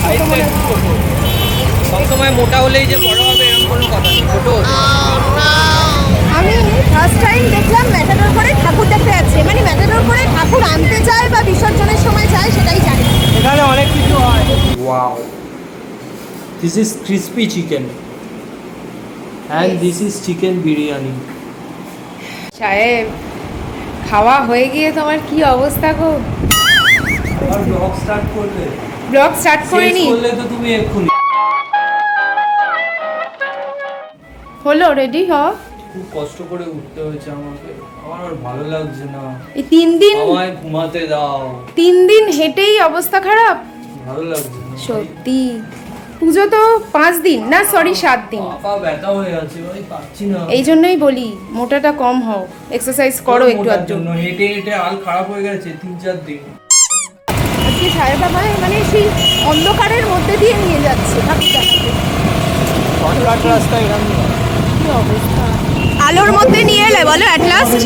ছোট মনে হচ্ছে। সবসময় মোটা হলেই যে বড় হবে এরকম কোনো কথা নেই, ছোট হতে। আমি ফার্স্ট টাইম দেখলাম ম্যাটাডোর করে ঠাকুর দেখতে যাচ্ছে, মানে ম্যাটাডোর করে ঠাকুর আনতে যায় বা বিসর্জনের সময় যায় সেটাই জানি। এখানে অনেক কিছু হয়। Wow, this is crispy chicken and this is chicken biryani. সাহেব, খাওয়া হয়ে গিয়ে তোমার কি অবস্থা গো? আর ব্লগ স্টার্ট করলে? ব্লগ স্টার্ট করিনি। শেষ করলে তো তুমি এক্ষুনি। হলো, রেডি হ। খুব কষ্ট করে উঠতে হয়েছে আমাকে, আমার আর ভালো লাগছে না। এই 3 দিন, আমায় ঘুমাতে দাও। 3 দিন হেঁটেই অবস্থা খারাপ। ভালো লাগছে না সত্যি। পুজো তো 5 দিন না, সরি 7 দিন। পা ব্যথা হয়ে আছে ভাই, পাচ্ছি না। এই জন্যই বলি মোটাটা কম হও, এক্সারসাইজ করো একটু মোটার আধটু। জন্য হেঁটে হেঁটে হাল খারাপ হয়ে গেছে 3-4 দিন। আজকে সাহেব আমায় মানে সেই অন্ধকারের মধ্যে দিয়ে নিয়ে যাচ্ছে ঠাকুর দেখাতে। শর্টকাট রাস্তা এখান দিয়ে। কি অবস্থা, আলোর মধ্যে নিয়ে এলে বলো অ্যাট লাস্ট।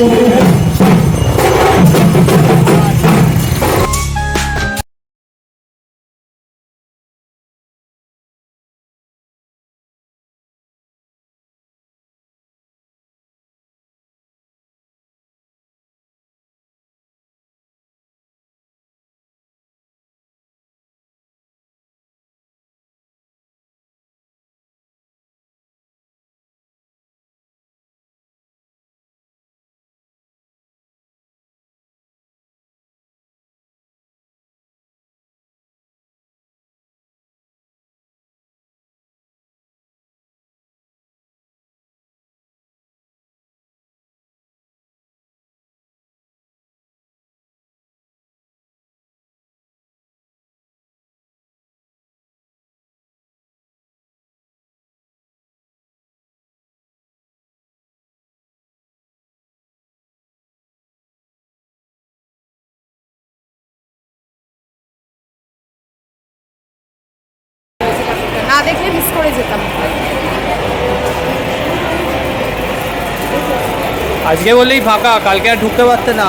না দেখলে মিস করে যেতাম। আজকে বললেই ফাঁকা, কালকে আর ঢুকতে পারতে না।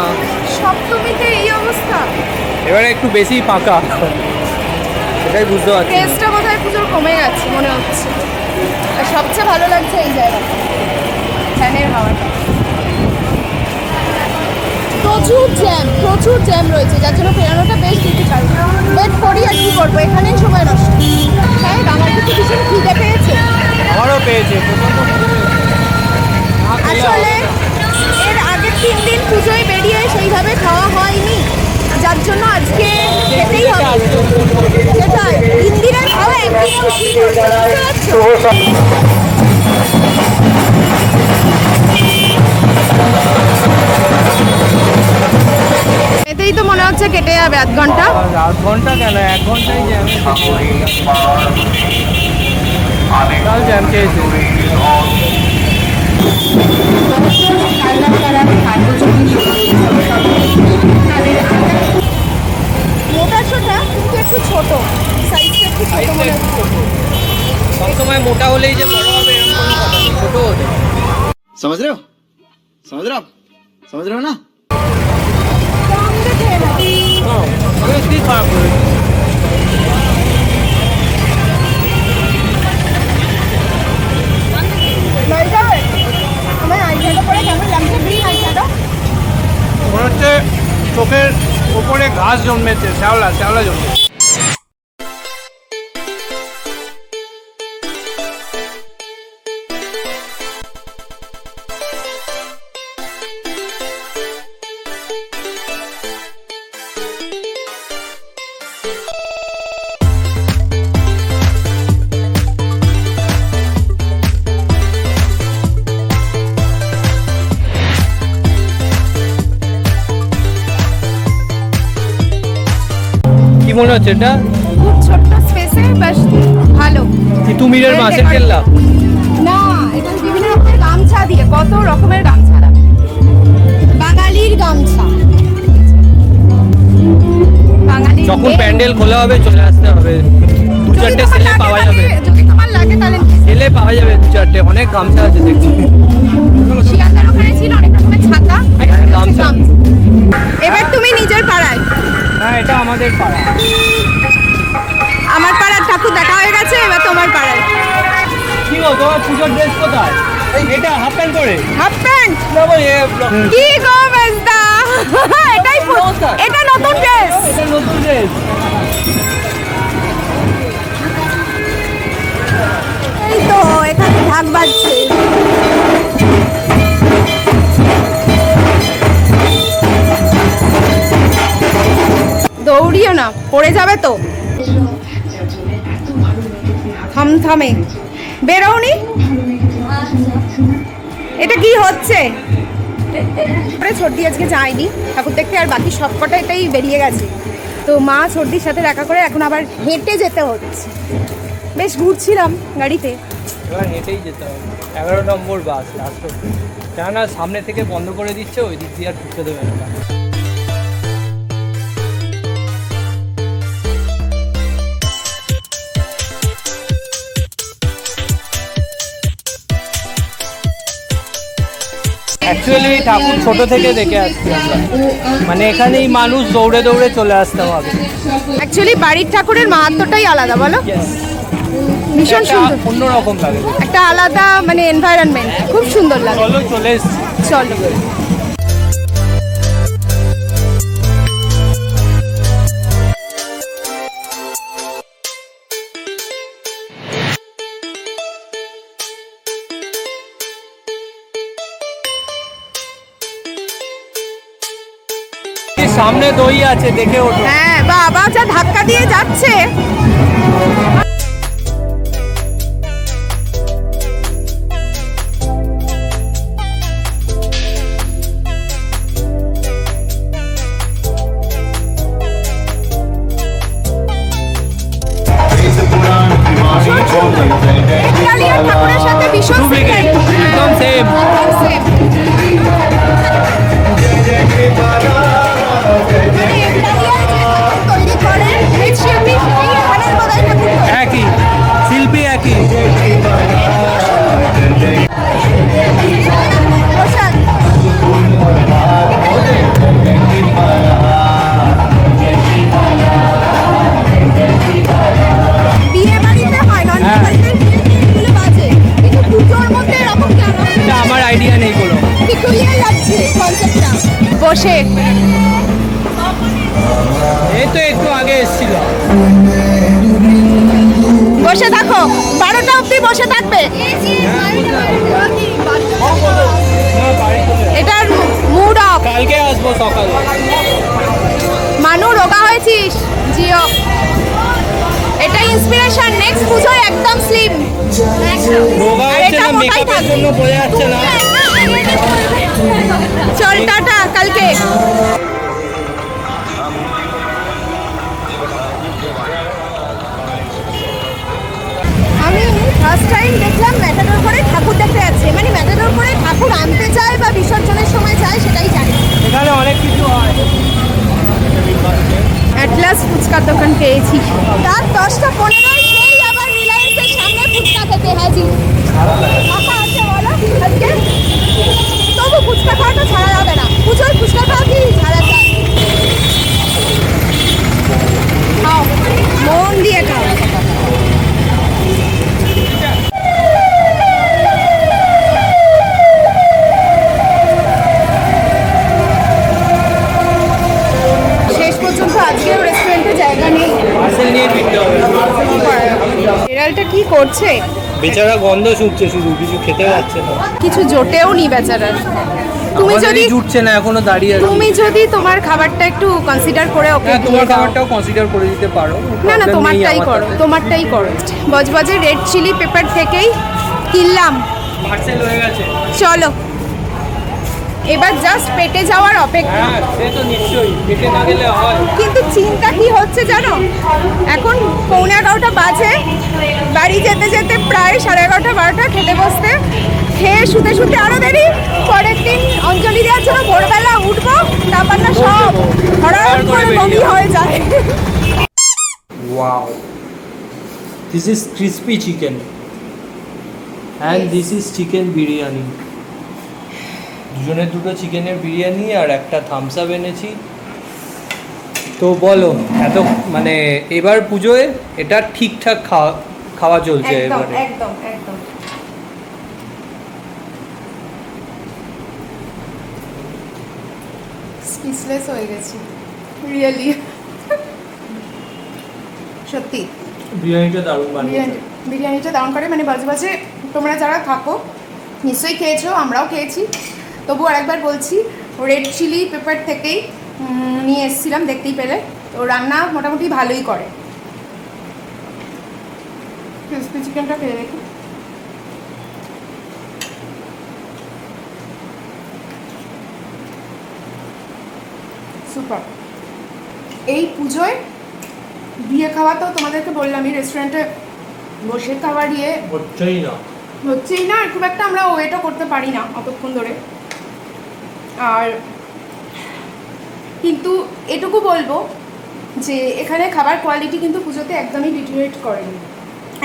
সপ্তমীতে এই অবস্থা, এবারে একটু বেশি ফাঁকা, সেটাই বুঝতে পারছি। টেস্টটা বোধহয় পুজোর কমে গেছে মনে হচ্ছে। আর সবচেয়ে ভালো লাগছে এই জায়গাটা, ফ্যানের হাওয়াটা। প্রচুর জ্যাম রয়েছে, যার জন্য ফেরানোটা বেশ ডিফিকাল্ট। ওয়েট করি আর কি করবো, এখানেই সময় নষ্ট। হ্যাঁ, আমার কিন্তু ভীষণ খিদে পেয়েছে। আমারও পেয়েছে প্রচন্ড খিদে পেয়েছে। আসলে এর আগের 3 দিন পুজোয় বেরিয়ে সেইভাবে খাওয়া হয়নি, যার জন্য আজকে খেতেই হবে। সেটাই 3 দিনের খাওয়া একদিনেও শেষ হচ্ছে, বুঝতে পারছো? এতেই তো মনে হচ্ছে কেটে যাবে আধ ঘন্টা। আধ ঘন্টা কেন, 1 ঘন্টাই জ্যাম। কাল জ্যাম খেয়েছে। মোটা ছোটা কিন্তু একটু ছোট, সাইজটা একটু ছোট মনে হচ্ছে। সবসময় মোটা হলেই যে বড় হবে এরকম কোনো কথা নেই, ছোট হতে। समझ रहे हो समझ रहे हो ना। কম দেখে না। অনেকটাই খারাপ হয়েছে। আমার আইশ্যাডো পরে কেমন লাগছে? Green eyeshadow. মনে হচ্ছে চোখের উপরে ঘাস জন্মেছে, শ্যাওলা জন্মেছে। কি মনে হচ্ছে এটা? খুব ছোট্ট স্পেসে বেশ ভালো। তিতুমিরের মাছের কেল্লা না, এখানে বিভিন্ন রকমের গামছা দিয়ে, কত রকমের গামছা, বাঙালির গামছা। বাঙালির যখন প্যান্ডেল খোলা হবে চলে আসতে হবে, 2-4টে সেলে পাওয়া যাবে। যদি তোমার লাগে তাহলে সেলে পাওয়া যাবে 2-4টে, অনেক গামছা আছে দেখছি। শিয়ালদার ওখানে ছিল অনেক রকমের ছাতা, গামছা। এবার তুমি নিজের পাড়ায়। হ্যাঁ, এটা আমাদের পাড়া। আমার পাড়াটা পুজোর ড্রেস কোথায়? এটা হাফ প্যান্ট পরে হাফ প্যান্ট যাবো কি গো মেজদা এটাই এটা নতুন ড্রেস এটা নতুন ড্রেস। এই তো এখানে ঢাক বাজছে দৌড়িও না পড়ে যাবে তো থমথমে বেরোনি এটা কি হচ্ছে সর্দি আজকে যায়নি ঠাকুর দেখতে আর বাকি সবকটা এটাই বেরিয়ে গেছে তো মা সর্দির সাথে দেখা করে এখন আবার হেঁটে যেতে হচ্ছে বেশ ঘুরছিলাম গাড়িতে এবার হেঁটেই যেতে হবে 11 নম্বর বাস লাস্ট কেননা সামনে থেকে বন্ধ করে দিচ্ছে ওই দিক দিয়ে আর ঢুকতে দেবে না। অ্যাকচুয়ালি ঠাকুর ছোট থেকে দেখে আসছি আমরা, মানে এখানেই মানুষ দৌড়ে দৌড়ে চলে আসতে হবে। অ্যাকচুয়ালি বাড়ির ঠাকুরের মাহাত্ম্যটাই আলাদা বলো ভীষণ সুন্দর অন্যরকম লাগে, একটা আলাদা মানে এনভায়রনমেন্ট খুব সুন্দর লাগে চলো চলে এসছি। চলো সামনে দই আছে দেখে ওঠো। হ্যাঁ বাবা যা ধাক্কা দিয়ে যাচ্ছে ইটালিয়ান ঠাকুরের সাথে ভীষণ ডুপ্লিকেট একদম সেম। same। মানে ইটালিয়ান যে ঠাকুর তৈরি করে, এই শিল্পী সেই এখানের বোধহয় ঠাকুর তৈরি। একই শিল্পী একই। প্রসাদ। বিয়ে বাড়িতে হয় না, হ্যাঁ। বাড়িতে বিয়েগুলো বাজে। কিন্তু পুজোর মধ্যে এরকম কেন? এটা আমার আইডিয়া নেই কোনো। পিকুলিয়ার লাগছে কনসেপ্টটা। বসে এই তো একটু আগে এসেছিল। বসে থাকো 12টা অবধি বসে থাকবে এটার মুড অফ কালকে আসবো সকালে। মানু রোগা হয়েছিস জিও এটা ইন্সপিরেশন নেক্সট পুজোয় একদম স্লিম রোগা হচ্ছে না, মেকআপের জন্য বোঝা যাচ্ছে না। চল টাটা কালকে আমি ফার্স্ট টাইম দেখলাম ম্যাটাডোর করে ঠাকুর দেখতে যাচ্ছে মানে ম্যাটাডোর করে ঠাকুর আনতে যায় বা বিসর্জনের সময় যায় সেটাই জানি এখানে অনেক কিছু হয়। অ্যাটলাস ফুচকার দোকান পেয়েছি রাত 10:15 সেই আবার রিলায়েন্সের সামনে ফুচকা খেতে হাজির ফাঁকা আছে বলো আজকে তবু ফুচকা খাওয়াটা ছাড়া যাবে না পুজোয় ফুচকা খাওয়া কি ছাড়া যায় খাও মন দিয়ে খাও শেষ পর্যন্ত আজকেও রেস্টুরেন্টে জায়গা নেই পার্সেল নিয়ে ফিরতে হবে। বিড়ালটা কি করছে বেচারা গন্ধ শুকছে, শুধু কিছু খেতে পাচ্ছে না। কিছু জোটেও নি বেচারার তুমি যদি আমাদেরই জুটছে না, এখনো দাঁড়িয়ে আছে। তুমি যদি তোমার খাবারটা একটু কনসিডার করে ওকে হ্যাঁ, তোমার দিয়ে দাও। খাবারটাও কনসিডার করে দিতে পারো। না না Problem নেই তোমারটাই আমার করো তাতে। তোমারটাই করো বজবজে রেড চিলি পেপার থেকেই কিনলাম পার্সেল হয়ে গেছে। চলো এবার জাস্ট পেটে যাওয়ার অপেক্ষা হ্যাঁ, সে তো নিশ্চয়ই, পেটে না গেলে হয়। কিন্তু চিন্তা কি হচ্ছে জানো এখন 11:15 বাজে বাড়ি যেতে যেতে প্রায় 11:30 12টা খেতে বসতে খেয়ে শুতে শুতে আরো দেরি পরের দিন অঞ্জলি দেওয়ার জন্য ভোরবেলা উঠবো তারপর না সব হঠাৎ করে বমি হয়ে যায় Wow. This is crispy chicken. And this is chicken biryani. দুজনের দুটো চিকেনের বিরিয়ানি আর একটা থামস আপ এনেছি। তো বলো এত মানে এবার পুজোয় এটা ঠিকঠাক খাওয়া চলছে একদম এবারে। একদম একদম স্পিচলেস হয়ে গেছি রিয়েলি সত্যি বিরিয়ানিটা দারুণ বানিয়েছে। বিরিয়ানিটা দারুণ করে, মানে বাজে বাজে তোমরা যারা থাকো নিশ্চয়ই খেয়েছো, আমরাও খেয়েছি, তবু আরেকবার বলছি রেড চিলি পেপার থেকেই নিয়ে এসেছিলাম, দেখতেই পেলে। তো রান্না মোটামুটি ভালোই করে। ক্রিসপি চিকেনটা খেয়ে দেখি। সুপার। এই পুজোয় বিয়ে খাওয়া তো তোমাদেরকে বললামই, রেস্টুরেন্টে বসে খাওয়ার হচ্ছেই না। হচ্ছেই না, আর খুব একটা আমরা ওয়েটও করতে পারি না অতক্ষণ ধরে। আর কিন্তু এটুকু বলবো যে এখানে খাবার কোয়ালিটি কিন্তু পুজোতে একদমই ডিটেরিয়েট করেনি,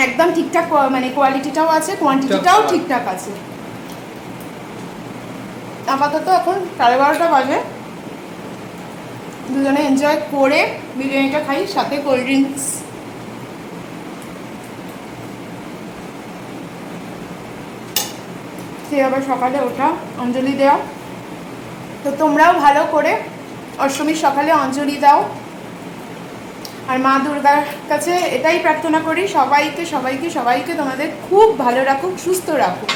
একদম ঠিকঠাক, মানে কোয়ালিটিটাও আছে, কোয়ান্টিটিটাও ঠিকঠাক আছে। আপাতত এখন 12:30 বাজে, দুজনে এনজয় করে বিরিয়ানিটা খাই, সাথে কোল্ড ড্রিঙ্কস। সে আবার সকালে ওঠা, অঞ্জলি দেওয়া। তো তোমরাও ভালো করে অষ্টমীর সকালে অঞ্জলি দাও, আর মা দুর্গার কাছে এটাই প্রার্থনা করি সবাইকে সবাইকে সবাইকে তোমাদের খুব ভালো রাখুক, সুস্থ রাখুক।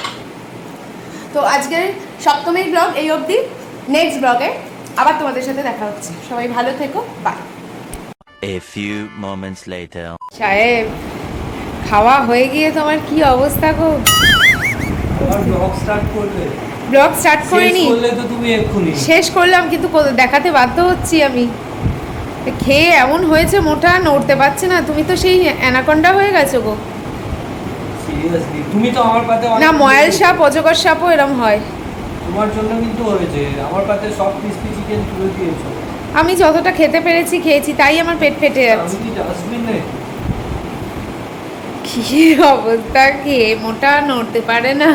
তো আজকের সপ্তমীর ব্লগ এই অবধি, নেক্সট ব্লগে আবার তোমাদের সাথে দেখা হচ্ছে। সবাই ভালো থেকো, by. A few moments later. সাহেব, খাওয়া হয়ে গিয়ে তোমার কি অবস্থা গো? আবার ব্লগ স্টার্ট করলে? ব্লগ স্টার্ট শেষ করিনি, করলে তো তুমি এক্ষুনি। শেষ করলাম কিন্তু দেখাতে বাধ্য হচ্ছি আমি। খেয়ে এমন হয়েছে, মোটা নড়তে পারছে না। তুমি তো সেই অ্যানাকন্ডা হয়ে গেছো গো। সিরিয়াসলি তুমি তো আমার পাতে না, ময়াল সাপ, অজগর সাপও এরম হয়। তোমার জন্য কিন্তু হয়েছে, আমার পাতে সব ক্রিসপি চিকেন তুলে দিয়েছো। আমি যতটা খেতে পেরেছি খেয়েছি, তাই আমার পেট ফেটে যাচ্ছে। আমি কি ডাস্টবিন নেই? কি অবস্থা, খেয়ে মোটা নড়তে পারে না।